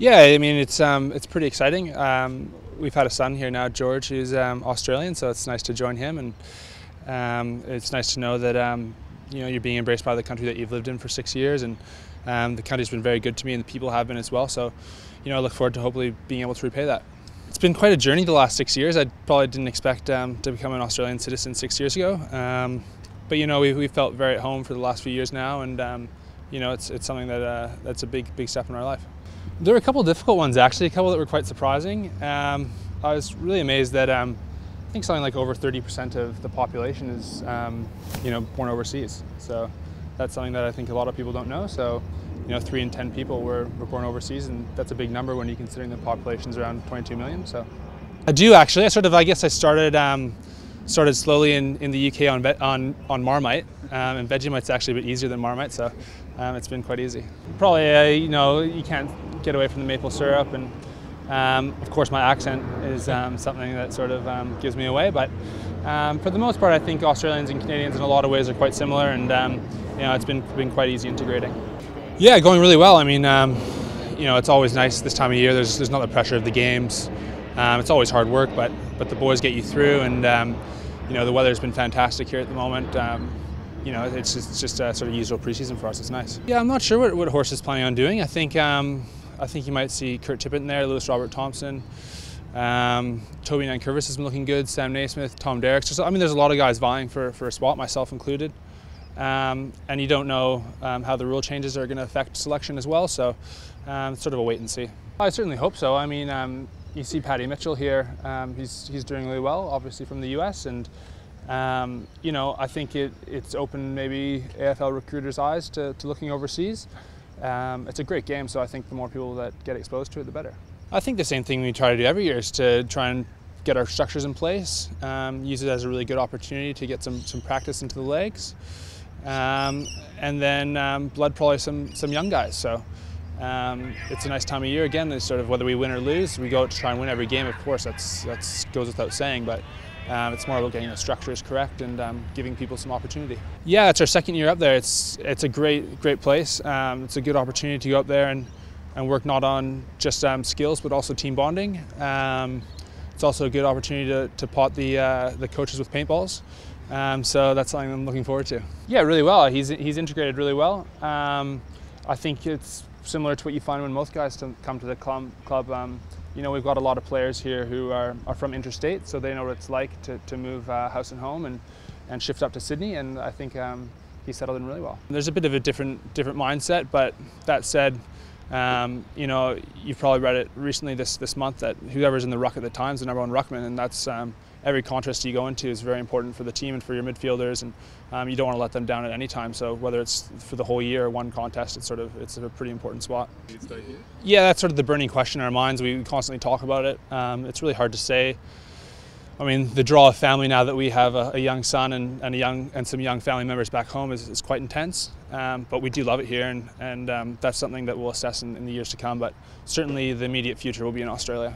Yeah, I mean it's pretty exciting. We've had a son here now, George, who's Australian, so it's nice to join him, and it's nice to know that you're being embraced by the country that you've lived in for 6 years, and the country's been very good to me, and the people have been as well. So, I look forward to hopefully being able to repay that. It's been quite a journey the last 6 years. I probably didn't expect to become an Australian citizen 6 years ago, but we felt very at home for the last few years now, and it's something that's a big step in our life. There were a couple of difficult ones actually, a couple that were quite surprising. I was really amazed that I think something like over 30% of the population is born overseas. So that's something that I think a lot of people don't know. So 3 in 10 people were born overseas, and that's a big number when you're considering the population's around 22 million. So I do actually. I guess I started slowly in the UK on Marmite, and Vegemite's actually a bit easier than Marmite, so it's been quite easy. Probably you can't get away from the maple syrup, and of course my accent is something that sort of gives me away, but for the most part I think Australians and Canadians in a lot of ways are quite similar, and it's been quite easy integrating. Yeah, going really well. I mean, it's always nice this time of year. There's not the pressure of the games. It's always hard work, but the boys get you through, and the weather's been fantastic here at the moment. It's just a sort of usual preseason for us. It's nice. Yeah, I'm not sure what Horst is planning on doing. I think you might see Kurt Tippett in there, Lewis Robert Thompson, Toby Nankervis has been looking good, Sam Naismith, Tom Derricks. There's a lot of guys vying for a spot, myself included. And you don't know how the rule changes are going to affect selection as well, so it's sort of a wait and see. I certainly hope so. I mean, you see Paddy Mitchell here, he's doing really well, obviously from the US, and I think it's opened maybe AFL recruiters' eyes to looking overseas. It's a great game, so I think the more people that get exposed to it, the better. I think the same thing we try to do every year is to try and get our structures in place, use it as a really good opportunity to get some practice into the legs, and then blood probably some young guys. So it's a nice time of year. Again, it's sort of whether we win or lose, we go out to try and win every game. Of course, that goes without saying, but it's more about getting the structures correct and giving people some opportunity. Yeah, it's our second year up there. It's a great place. It's a good opportunity to go up there and work not on just skills, but also team bonding. It's also a good opportunity to pot the coaches with paintballs. So that's something I'm looking forward to. Yeah, really well. He's integrated really well. I think it's similar to what you find when most guys come to the club. We've got a lot of players here who are from interstate, so they know what it's like to move house and home and shift up to Sydney, and I think he settled in really well. There's a bit of a different mindset, but that said, you've probably read it recently this month that whoever's in the ruck at the time is the #1 ruckman, and that's every contest you go into is very important for the team and for your midfielders, and you don't want to let them down at any time. So whether it's for the whole year or one contest, it's a pretty important spot. Do you stay here? Yeah, that's sort of the burning question in our minds. We constantly talk about it. It's really hard to say. I mean, the draw of family now that we have a young son and some young family members back home is quite intense. But we do love it here, and that's something that we'll assess in the years to come. But certainly the immediate future will be in Australia.